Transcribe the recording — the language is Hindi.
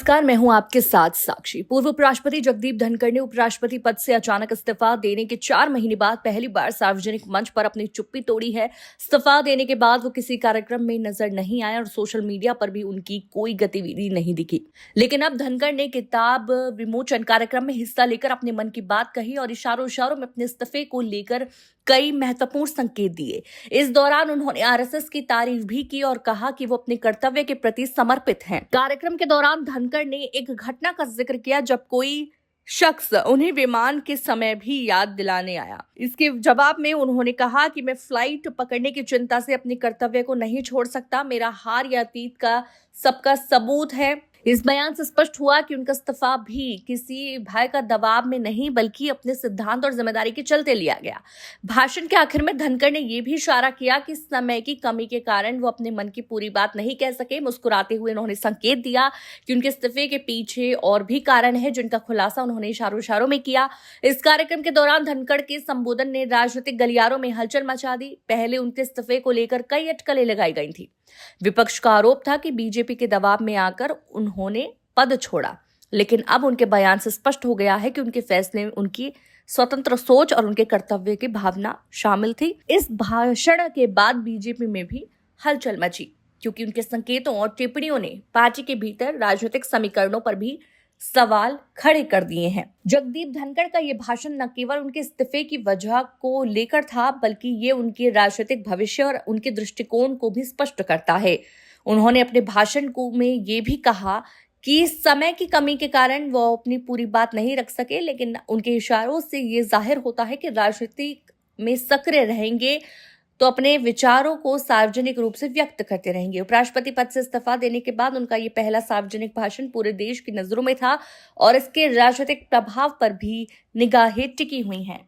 नमस्कार, मैं हूं आपके साथ साक्षी। पूर्व उपराष्ट्रपति जगदीप धनखड़ ने उपराष्ट्रपति पद से अचानक इस्तीफा देने के 4 महीने बाद पहली बार सार्वजनिक मंच पर अपनी चुप्पी तोड़ी है। इस्तीफा देने के बाद वो किसी कार्यक्रम में नजर नहीं आए और सोशल मीडिया पर भी उनकी कोई गतिविधि नहीं दिखी। लेकिन अब धनखड़ ने किताब विमोचन कार्यक्रम में हिस्सा लेकर अपने मन की बात कही और इशारों में अपने इस्तीफे को लेकर कई महत्वपूर्ण संकेत दिए। इस दौरान उन्होंने आरएसएस की तारीफ भी की और कहा कि वो अपने कर्तव्य के प्रति समर्पित हैं। कार्यक्रम के दौरान धनखड़ ने एक घटना का जिक्र किया जब कोई शख्स उन्हें विमान के समय भी याद दिलाने आया। इसके जवाब में उन्होंने कहा कि मैं फ्लाइट पकड़ने की चिंता से अपने कर्तव्य को नहीं छोड़ सकता। मेरा हार या अतीत का सबका सबूत है। इस बयान से स्पष्ट हुआ कि उनका इस्तीफा भी किसी भय का दबाव में नहीं बल्कि अपने सिद्धांत और जिम्मेदारी के चलते लिया गया। भाषण के आखिर में धनखड़ ने यह भी इशारा किया कि समय की कमी के कारण वो अपने मन की पूरी बात नहीं कह सके। मुस्कुराते हुए उन्होंने संकेत दिया कि उनके इस्तीफे के पीछे और भी कारण है जिनका खुलासा उन्होंने इशारों में किया। इस कार्यक्रम के दौरान धनखड़ के संबोधन ने राजनीतिक गलियारों में हलचल मचा दी। पहले उनके इस्तीफे को लेकर कई अटकलें लगाई गई थी। विपक्ष का आरोप था कि बीजेपी के दबाव में आकर उन्होंने पद छोड़ा, लेकिन अब उनके बयान से स्पष्ट हो गया है कि उनके फैसले में उनकी स्वतंत्र सोच और उनके कर्तव्य की भावना शामिल थी। इस भाषण के बाद बीजेपी में भी हलचल मची क्योंकि उनके संकेतों और टिप्पणियों ने पार्टी के भीतर राजनीतिक समीकरणों पर भी सवाल खड़े कर दिए हैं। जगदीप धनखड़ का ये भाषण न केवल उनके इस्तीफे की वजह को लेकर था बल्कि ये उनके राजनीतिक भविष्य और उनके दृष्टिकोण को भी स्पष्ट करता है। उन्होंने अपने भाषण में ये भी कहा कि समय की कमी के कारण वो अपनी पूरी बात नहीं रख सके, लेकिन उनके इशारों से ये जाहिर होता है कि राजनीति में सक्रिय रहेंगे तो अपने विचारों को सार्वजनिक रूप से व्यक्त करते रहेंगे। उपराष्ट्रपति पद से इस्तीफा देने के बाद उनका ये पहला सार्वजनिक भाषण पूरे देश की नजरों में था और इसके राजनीतिक प्रभाव पर भी निगाहें टिकी हुई हैं।